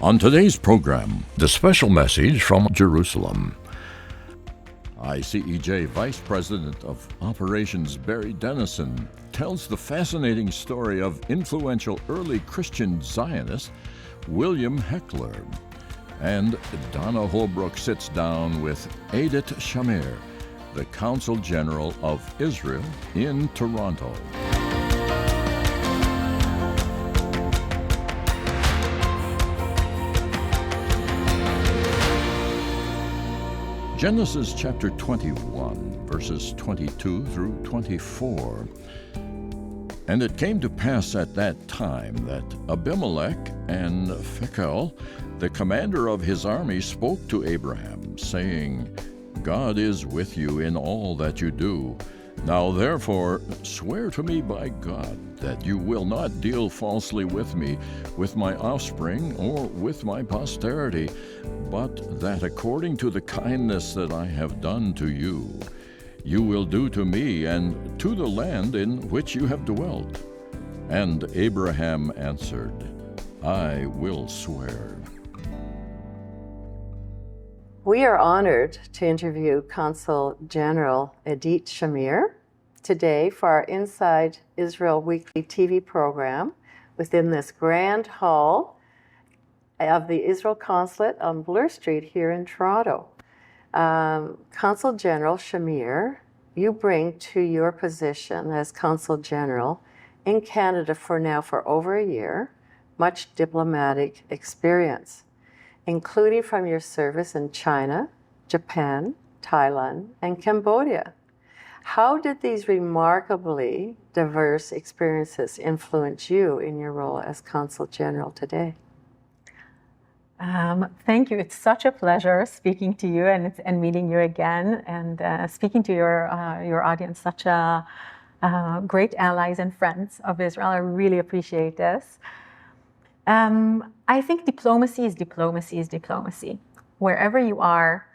On today's program, the special message from Jerusalem. ICEJ Vice President of Operations Barry Denison tells the fascinating story of influential early Christian Zionist William Hechler. And Donna Holbrook sits down with Idit Shamir, the Consul General of Israel in Toronto. Genesis chapter 21, verses 22 through 24. And it came to pass at that time that Abimelech and Phicol, the commander of his army, spoke to Abraham, saying, God is with you in all that you do. Now therefore swear to me by God that you will not deal falsely with me, with my offspring, or with my posterity, but that according to the kindness that I have done to you, you will do to me and to the land in which you have dwelt. And Abraham answered, I will swear. We are honored to interview Consul General Idit Shamir today for our Inside Israel weekly TV program within this grand hall of the Israel Consulate on Bloor Street here in Toronto. Consul General Shamir, you bring to your position as Consul General in Canada for over a year much diplomatic experience, including from your service in China, Japan, Thailand, and Cambodia. How did these remarkably diverse experiences influence you in your role as Consul General today? Thank you. It's such a pleasure speaking to you and meeting you again, and speaking to your audience, such great allies and friends of Israel. I really appreciate this. I think diplomacy is diplomacy. Wherever you are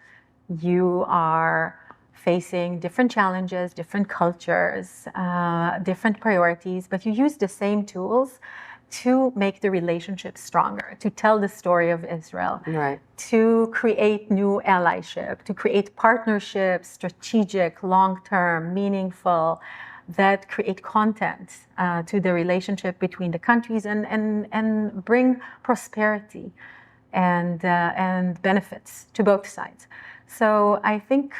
facing different challenges, different cultures, different priorities, but you use the same tools to make the relationship stronger, to tell the story of Israel, right, to create new allyship, to create partnerships, strategic, long-term, meaningful, that create content to the relationship between the countries and bring prosperity and benefits to both sides. So I think,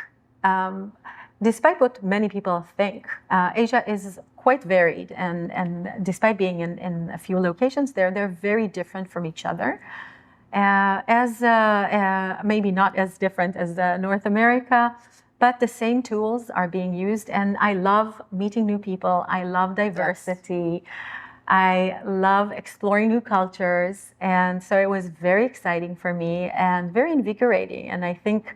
despite what many people think, Asia is quite varied, and despite being in a few locations they're very different from each other. Maybe not as different as North America, but the same tools are being used, and I love meeting new people. I love diversity. Yes. I love exploring new cultures, and so it was very exciting for me and very invigorating. And I think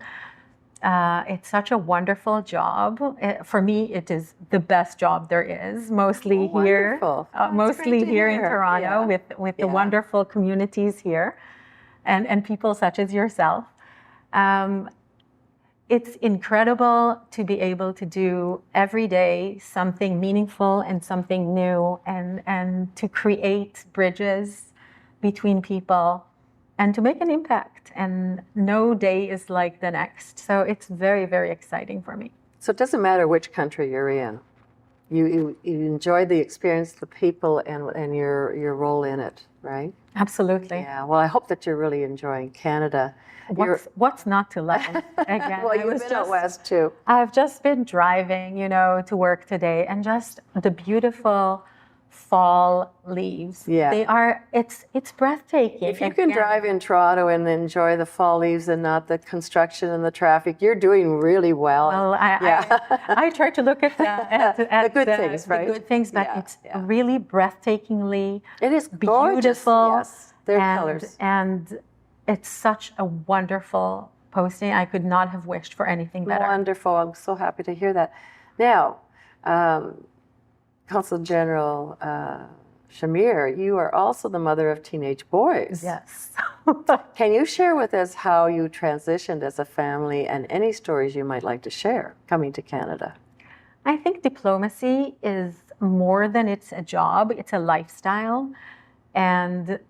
it's such a wonderful job. For me, it is the best job there is. Mostly here, mostly here in Toronto, with the wonderful communities here, and people such as yourself. It's incredible to be able to do every day something meaningful and something new, and to create bridges between people and to make an impact. And no day is like the next. So it's very, very exciting for me. So it doesn't matter which country you're in. You enjoy the experience, the people, and your role in it, right? Absolutely. Yeah. Well, I hope that you're really enjoying Canada. What's not to love? Again, well, you've been out west too. I've just been driving, to work today, and just the beautiful fall leaves. Yeah. It's breathtaking. If you can drive in Toronto and enjoy the fall leaves and not the construction and the traffic, you're doing really well. Well, I try to look at the good things, right? The good things, but it's really breathtakingly it is beautiful. Yes, their colors. And it's such a wonderful posting. I could not have wished for anything better. Wonderful. I'm so happy to hear that. Now, Consul General Shamir, you are also the mother of teenage boys. Yes. Can you share with us how you transitioned as a family and any stories you might like to share coming to Canada? I think diplomacy is more than it's a job, it's a lifestyle. And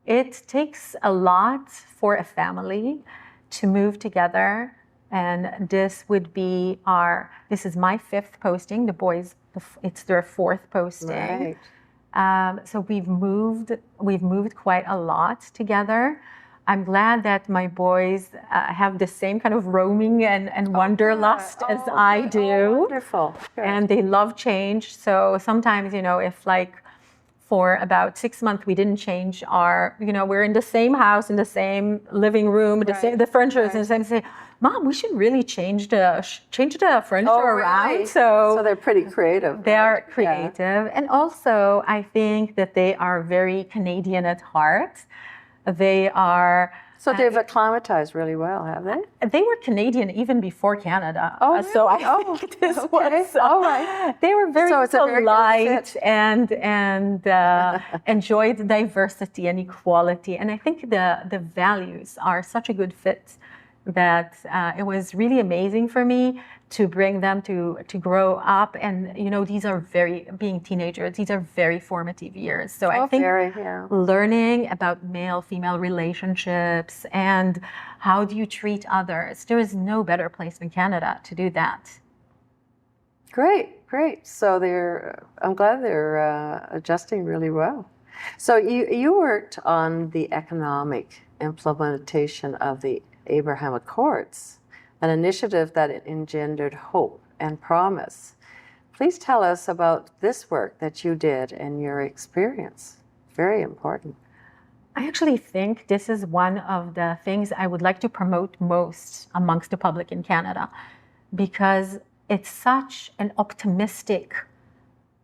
it takes a lot for a family to move together. And this is my 5th posting. The boys, it's their 4th posting. Right. So we've moved quite a lot together. I'm glad that my boys have the same kind of roaming and wanderlust as I do. Oh, wonderful. Good. And they love change. So sometimes, if like for about 6 months we didn't change we're in the same house, in the same living room, the furniture is in the same. Say, Mom, we should really change the furniture around. Really? So they're pretty creative. They are creative. Yeah. And also, I think that they are very Canadian at heart. They are... So they've acclimatized really well, have they? They were Canadian even before Canada. Oh, really? So I think this was... All right. They were very polite and enjoyed diversity and equality. And I think the values are such a good fit that it was really amazing for me to bring them to grow up. And, these are being teenagers, these are very formative years. So I think learning about male-female relationships and how do you treat others, there is no better place than Canada to do that. Great. So I'm glad they're adjusting really well. So you worked on the economic implementation of the Abraham Accords, an initiative that engendered hope and promise. Please tell us about this work that you did and your experience. Very important. I actually think this is one of the things I would like to promote most amongst the public in Canada, because it's such an optimistic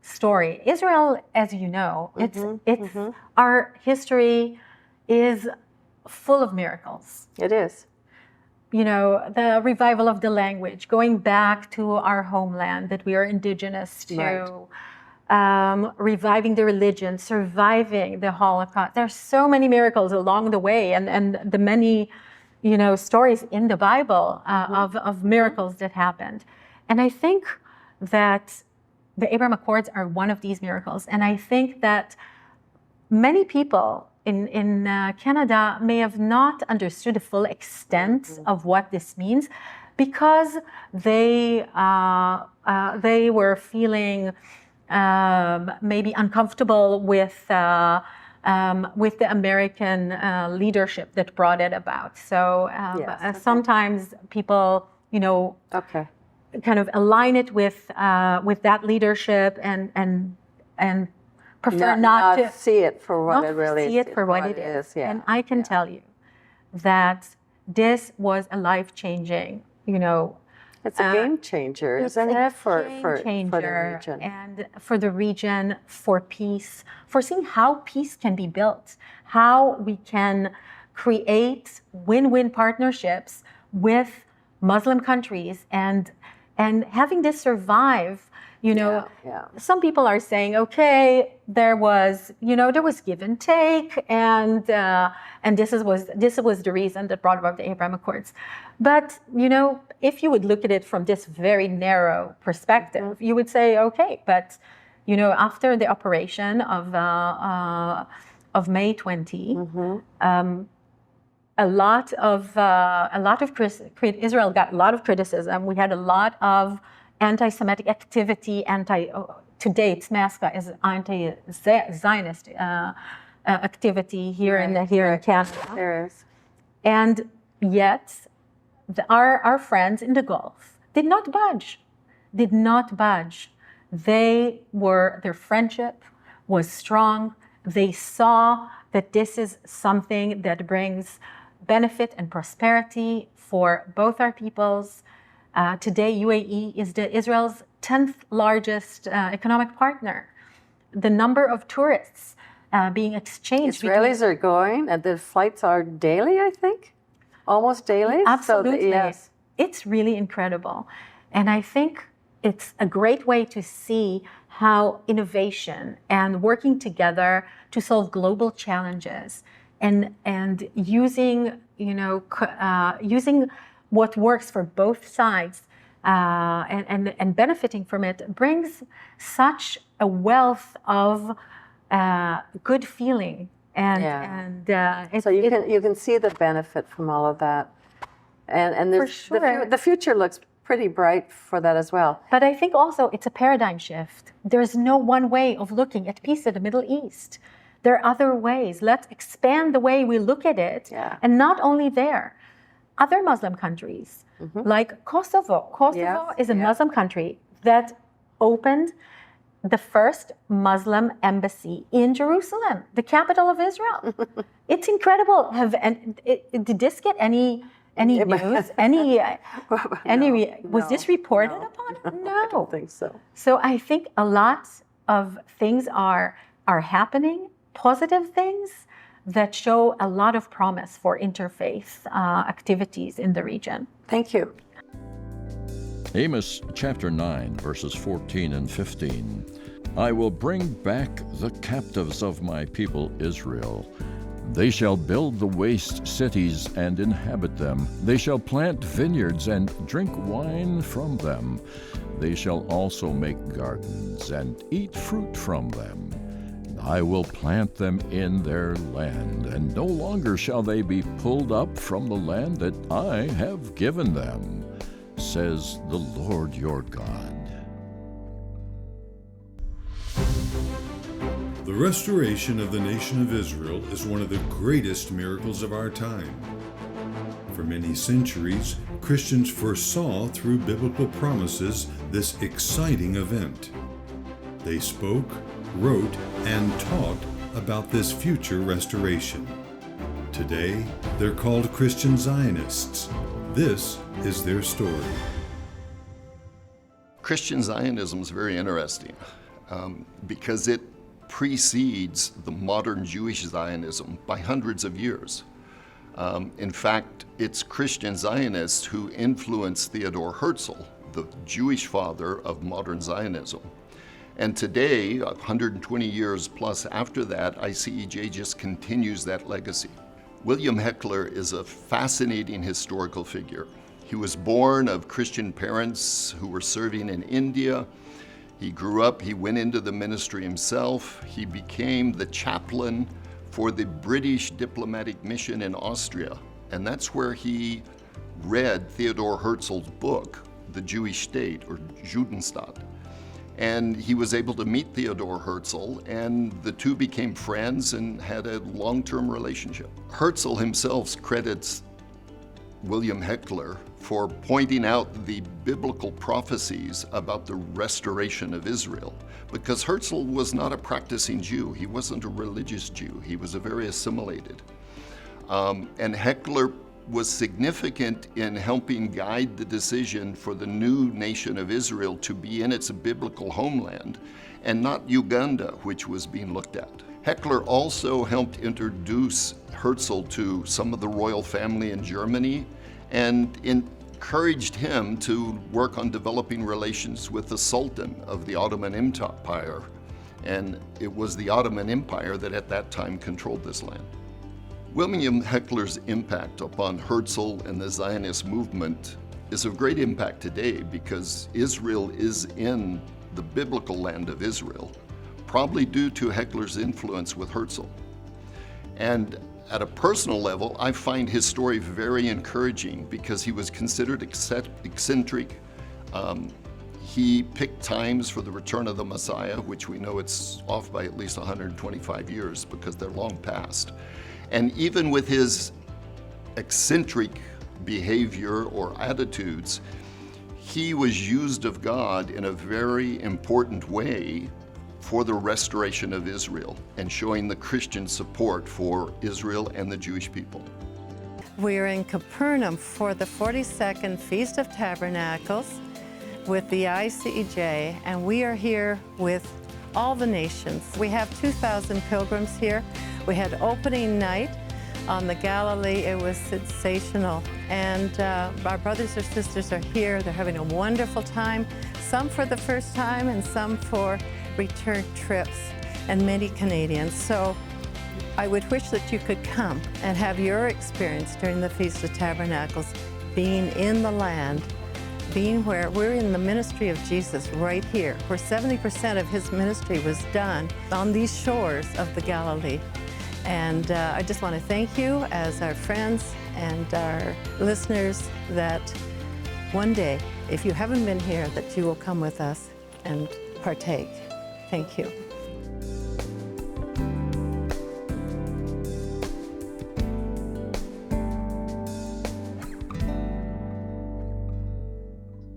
story. Israel, as you know, our history is full of miracles. It is. The revival of the language, going back to our homeland that we are indigenous to, reviving the religion, surviving the Holocaust. There's so many miracles along the way, and the many, stories in the Bible of miracles that happened. And I think that the Abraham Accords are one of these miracles. And I think that many people in Canada may have not understood the full extent of what this means, because they were feeling maybe uncomfortable with the American leadership that brought it about. So sometimes people, kind of align it with that leadership and prefer not to see it for what it really is. See it for what it is. Yeah. And I can tell you that this was a life-changing, it's a game changer, isn't it, for the region? And for the region, for peace, for seeing how peace can be built, how we can create win-win partnerships with Muslim countries, and having this survive. Some people are saying, okay, there was give and take, and this was the reason that brought about the Abraham Accords. But if you would look at it from this very narrow perspective, you would say, okay, but after the operation of May 20, Israel got a lot of criticism. We had a lot of anti-Semitic activity, to date, Masca is anti-Zionist activity here in Canada. There is. And yet, our friends in the Gulf did not budge. Their friendship was strong. They saw that this is something that brings benefit and prosperity for both our peoples. Today, UAE is Israel's 10th largest economic partner. The number of tourists being exchanged. Israelis are going, and the flights are daily, I think? Almost daily? Absolutely. So yes. It's really incredible. And I think it's a great way to see how innovation and working together to solve global challenges and using what works for both sides and benefiting from it brings such a wealth of good feeling And So you can see the benefit from all of that, and For sure. the future looks pretty bright for that as well. But I think also it's a paradigm shift. There's no one way of looking at peace in the Middle East. There are other ways. Let's expand the way we look at it. Yeah. And not only there, other Muslim countries like Kosovo. Kosovo is a Muslim country that opened the first Muslim embassy in Jerusalem, the capital of Israel. It's incredible. Did this get any news? Was this reported upon? No. I don't think so. So I think a lot of things are happening, positive things that show a lot of promise for interfaith activities in the region. Thank you. Amos chapter 9, verses 14 and 15. I will bring back the captives of my people Israel. They shall build the waste cities and inhabit them. They shall plant vineyards and drink wine from them. They shall also make gardens and eat fruit from them. I will plant them in their land, and no longer shall they be pulled up from the land that I have given them, says the Lord your God. The restoration of the nation of Israel is one of the greatest miracles of our time. For many centuries, Christians foresaw through biblical promises this exciting event. They spoke, wrote, and taught about this future restoration. Today, they're called Christian Zionists. This is their story. Christian Zionism is very interesting because it precedes the modern Jewish Zionism by hundreds of years. In fact, it's Christian Zionists who influenced Theodor Herzl, the Jewish father of modern Zionism. And today, 120 years plus after that, ICEJ just continues that legacy. William Hechler is a fascinating historical figure. He was born of Christian parents who were serving in India. He grew up, he went into the ministry himself. He became the chaplain for the British diplomatic mission in Austria. And that's where he read Theodor Herzl's book, The Jewish State, or Judenstaat. And he was able to meet Theodor Herzl, and the two became friends and had a long-term relationship. Herzl himself credits William Hechler for pointing out the biblical prophecies about the restoration of Israel, because Herzl was not a practicing Jew. He wasn't a religious Jew. He was a very assimilated. And Hechler was significant in helping guide the decision for the new nation of Israel to be in its biblical homeland and not Uganda, which was being looked at. Hechler also helped introduce Herzl to some of the royal family in Germany and encouraged him to work on developing relations with the Sultan of the Ottoman Empire. And it was the Ottoman Empire that at that time controlled this land. William Hechler's impact upon Herzl and the Zionist movement is of great impact today because Israel is in the biblical land of Israel, probably due to Hechler's influence with Herzl. And at a personal level, I find his story very encouraging because he was considered eccentric. He picked times for the return of the Messiah, which we know it's off by at least 125 years because they're long past. And even with his eccentric behavior or attitudes, he was used of God in a very important way for the restoration of Israel and showing the Christian support for Israel and the Jewish people. We're in Capernaum for the 42nd Feast of Tabernacles with the ICEJ, and we are here with all the nations. We have 2,000 pilgrims here. We had opening night on the Galilee. It was sensational. And our brothers and sisters are here. They're having a wonderful time, some for the first time and some for return trips, and many Canadians. So I would wish that you could come and have your experience during the Feast of Tabernacles, being in the land, being where we're in the ministry of Jesus right here, where 70% of his ministry was done on these shores of the Galilee. And I just want to thank you as our friends and our listeners that one day, if you haven't been here, that you will come with us and partake. Thank you.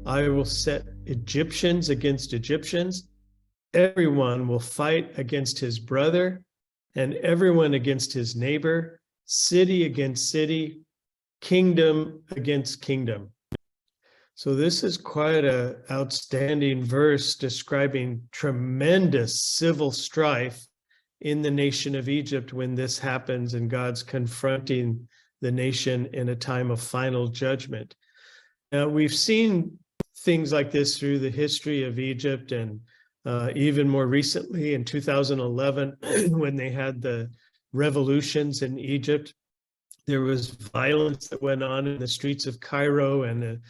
I will set Egyptians against Egyptians. Everyone will fight against his brother, and everyone against his neighbor, city against city, kingdom against kingdom. So this is quite an outstanding verse describing tremendous civil strife in the nation of Egypt when this happens and God's confronting the nation in a time of final judgment. Now, we've seen things like this through the history of Egypt, and even more recently in 2011, when they had the revolutions in Egypt, there was violence that went on in the streets of Cairo and the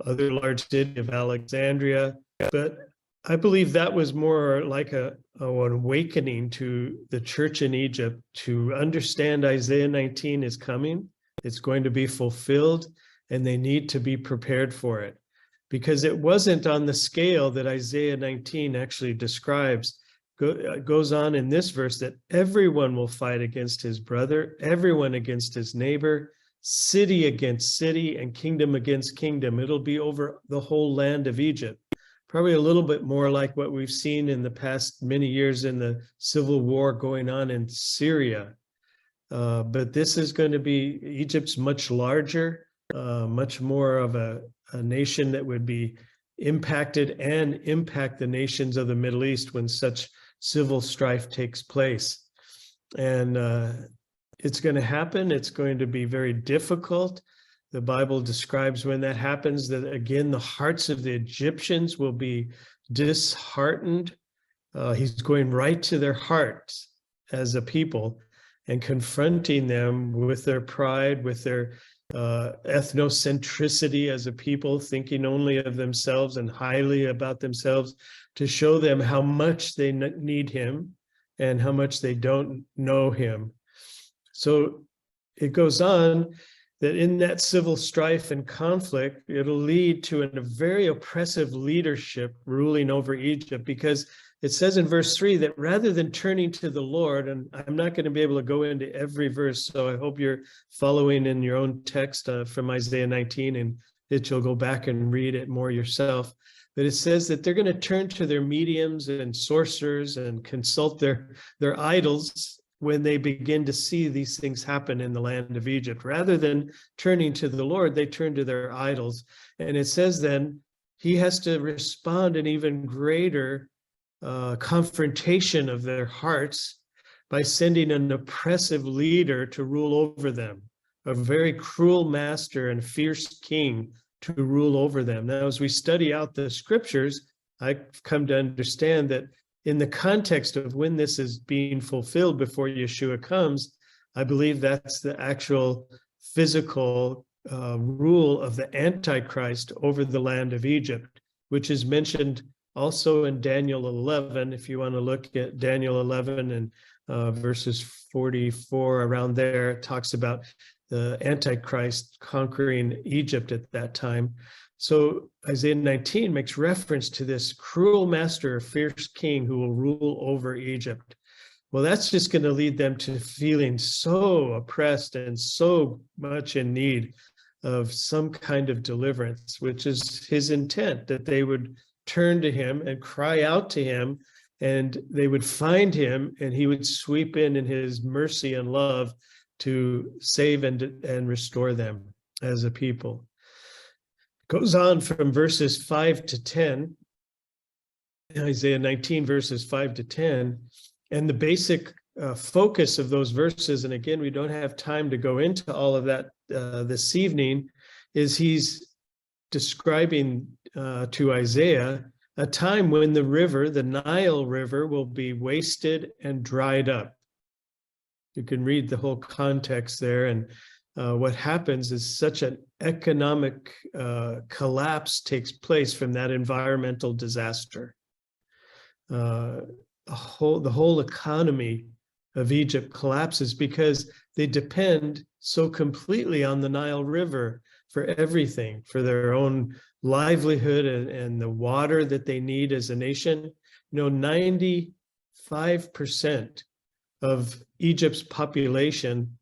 other large city of Alexandria. But I believe that was more like an awakening to the church in Egypt to understand Isaiah 19 is coming. It's going to be fulfilled, and they need to be prepared for it. Because it wasn't on the scale that Isaiah 19 actually describes. Goes on in this verse that everyone will fight against his brother, everyone against his neighbor, city against city, and kingdom against kingdom. It'll be over the whole land of Egypt. Probably a little bit more like what we've seen in the past many years in the civil war going on in Syria. But this is going to be, Egypt's much larger, much more of a nation that would be impacted and impact the nations of the Middle East when such civil strife takes place. And it's going to happen. It's going to be very difficult. The Bible describes when that happens that, again, the hearts of the Egyptians will be disheartened. He's going right to their hearts as a people and confronting them with their pride, with their ethnocentricity as a people, thinking only of themselves and highly about themselves, to show them how much they need him and how much they don't know him. So it goes on that in that civil strife and conflict, it'll lead to a very oppressive leadership ruling over Egypt, because it says in verse 3 that rather than turning to the Lord, and I'm not going to be able to go into every verse, so I hope you're following in your own text from Isaiah 19, and that you'll go back and read it more yourself. But it says that they're going to turn to their mediums and sorcerers and consult their idols when they begin to see these things happen in the land of Egypt. Rather than turning to the Lord, they turn to their idols. And it says then he has to respond in even greater confrontation of their hearts by sending an oppressive leader to rule over them, a very cruel master and fierce king to rule over them. Now, as we study out the scriptures, I've come to understand that in the context of when this is being fulfilled before Yeshua comes, I believe that's the actual physical rule of the Antichrist over the land of Egypt, which is mentioned also in Daniel 11. If you want to look at Daniel 11 and verses 44, around there, it talks about the Antichrist conquering Egypt at that time. So Isaiah 19 makes reference to this cruel master, fierce king who will rule over Egypt. Well, that's just going to lead them to feeling so oppressed and so much in need of some kind of deliverance, which is his intent, that they would turn to him and cry out to him, and they would find him, and he would sweep in his mercy and love to save and restore them as a people. Goes on from verses 5 to 10, Isaiah 19, verses 5 to 10, and the basic focus of those verses, and again, we don't have time to go into all of that this evening, is he's describing to Isaiah a time when the river, the Nile River, will be wasted and dried up. You can read the whole context there, and what happens is such an economic collapse takes place from that environmental disaster. The whole economy of Egypt collapses because they depend so completely on the Nile River for everything, for their own livelihood and the water that they need as a nation. 95% of Egypt's population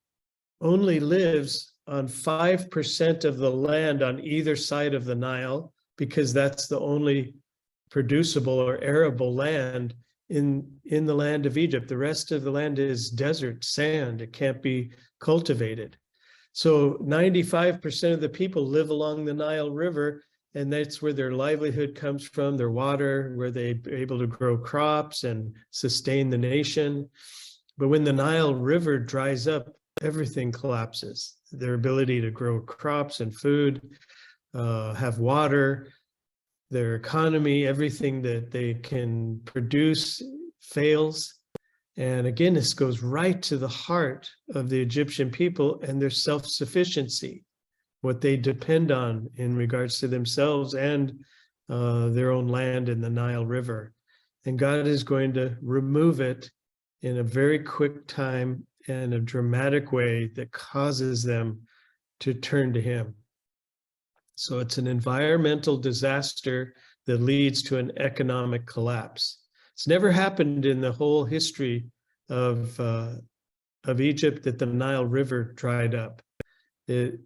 only lives on 5% of the land on either side of the Nile, because that's the only producible or arable land in the land of Egypt. The rest of the land is desert, sand. It can't be cultivated. So 95% of the people live along the Nile River, and that's where their livelihood comes from, their water, where they're able to grow crops and sustain the nation. But when the Nile River dries up, everything collapses. Their ability to grow crops and food, have water, their economy, everything that they can produce fails. And again, this goes right to the heart of the Egyptian people and their self-sufficiency, what they depend on in regards to themselves and their own land in the Nile River. And God is going to remove it in a very quick time and a dramatic way that causes them to turn to Him. So it's an environmental disaster that leads to an economic collapse. It's never happened in the whole history of Egypt that the Nile River dried up. It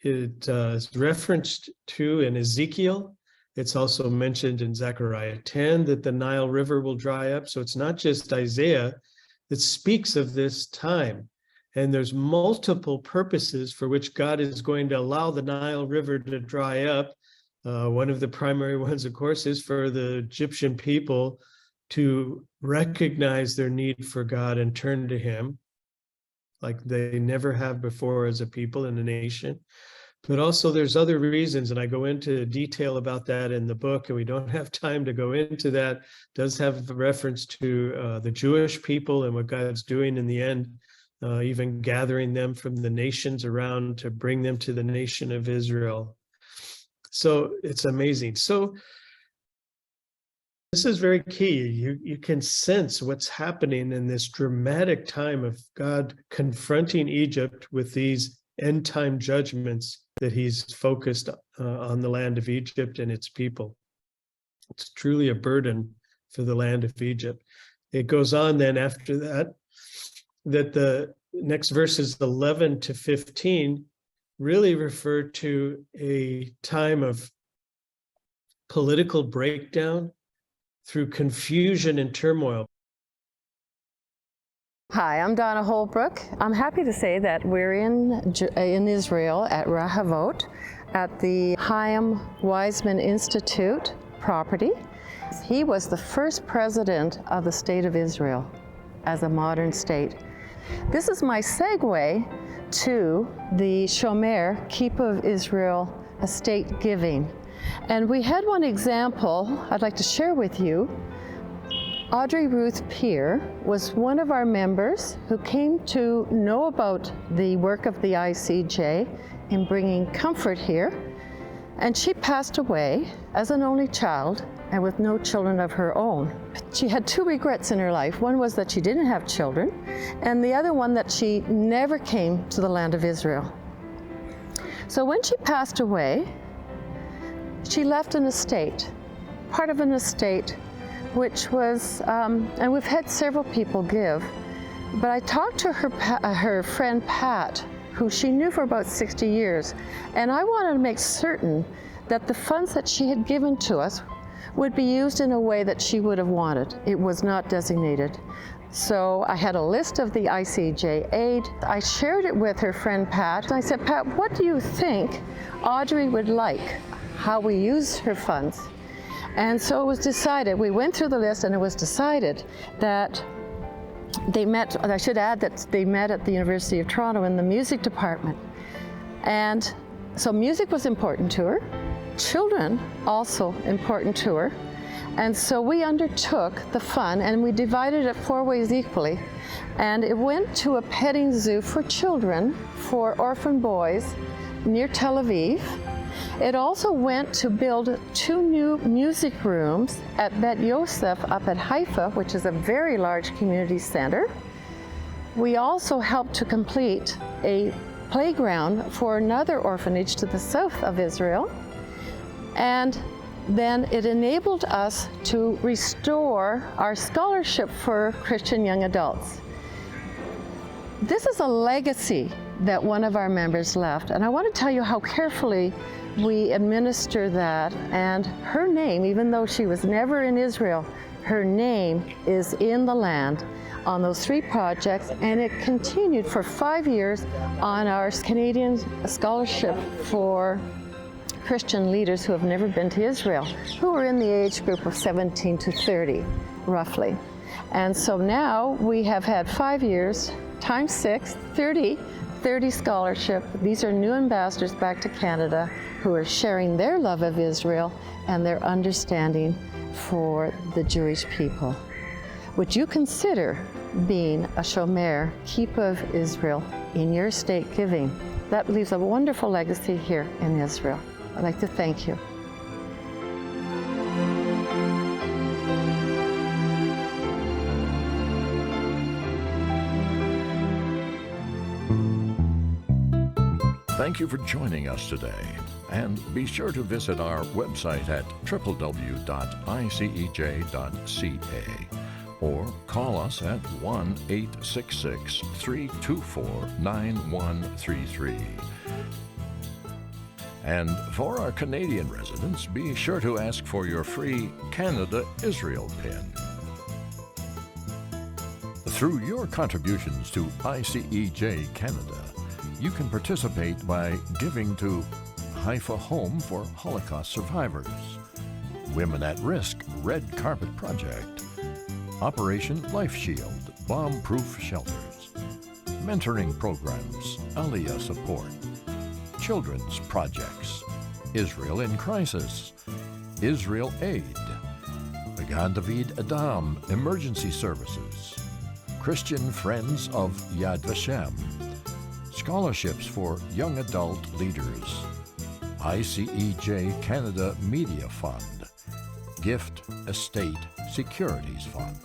is referenced to in Ezekiel. It's also mentioned in Zechariah 10 that the Nile River will dry up. So it's not just Isaiah that speaks of this time. And there's multiple purposes for which God is going to allow the Nile River to dry up. One of the primary ones, of course, is for the Egyptian people to recognize their need for God and turn to Him like they never have before as a people and a nation. But also there's other reasons, and I go into detail about that in the book, and we don't have time to go into that. It does have a reference to the Jewish people and what God's doing in the end, even gathering them from the nations around to bring them to the nation of Israel. So it's amazing. So this is very key. You can sense what's happening in this dramatic time of God confronting Egypt with these end-time judgments that He's focused on the land of Egypt and its people. It's truly a burden for the land of Egypt. It goes on then after that the next verses 11 to 15 really refer to a time of political breakdown through confusion and turmoil. Hi, I'm Donna Holbrook. I'm happy to say that we're in Israel at Rahavot at the Chaim Weizmann Institute property. He was the first president of the state of Israel as a modern state. This is my segue to the Shomer, Keep of Israel, estate giving. And we had one example I'd like to share with you. Audrey Ruth Peer was one of our members who came to know about the work of the ICEJ in bringing comfort here. And she passed away as an only child and with no children of her own. She had two regrets in her life. One was that she didn't have children, and the other one that she never came to the land of Israel. So when she passed away, she left an estate, part of an estate, which was, and we've had several people give, but I talked to her friend Pat, who she knew for about 60 years, and I wanted to make certain that the funds that she had given to us would be used in a way that she would have wanted. It was not designated. So I had a list of the ICEJ aid. I shared it with her friend Pat. I said, Pat, what do you think Audrey would like, how we use her funds? And so it was decided, we went through the list, and it was decided that they met, I should add that they met at the University of Toronto in the music department. And so music was important to her, children also important to her. And so we undertook the fund and we divided it 4 ways equally. And it went to a petting zoo for children, for orphan boys near Tel Aviv. It also went to build 2 new music rooms at Bet Yosef up at Haifa, which is a very large community center. We also helped to complete a playground for another orphanage to the south of Israel. And then it enabled us to restore our scholarship for Christian young adults. This is a legacy that one of our members left, and I want to tell you how carefully we administer that. And her name, even though she was never in Israel, her name is in the land on those 3 projects, and it continued for 5 years on our Canadian scholarship for Christian leaders who have never been to Israel, who are in the age group of 17 to 30, roughly. And so now we have had 5 years, times 6, 30 scholarship. These are new ambassadors back to Canada who are sharing their love of Israel and their understanding for the Jewish people. Would you consider being a shomer, keeper of Israel, in your state giving? That leaves a wonderful legacy here in Israel. I'd like to thank you. Thank you for joining us today, and be sure to visit our website at www.icej.ca or call us at 1-866-324-9133. And for our Canadian residents, be sure to ask for your free Canada-Israel pin. Through your contributions to ICEJ Canada, you can participate by giving to Haifa Home for Holocaust Survivors, Women at Risk Red Carpet Project, Operation Life Shield Bomb-Proof Shelters, Mentoring Programs, Aliyah Support, Children's Projects, Israel in Crisis, Israel Aid, Magan David Adam Emergency Services, Christian Friends of Yad Vashem, Scholarships for Young Adult Leaders, ICEJ Canada Media Fund, Gift Estate Securities Fund.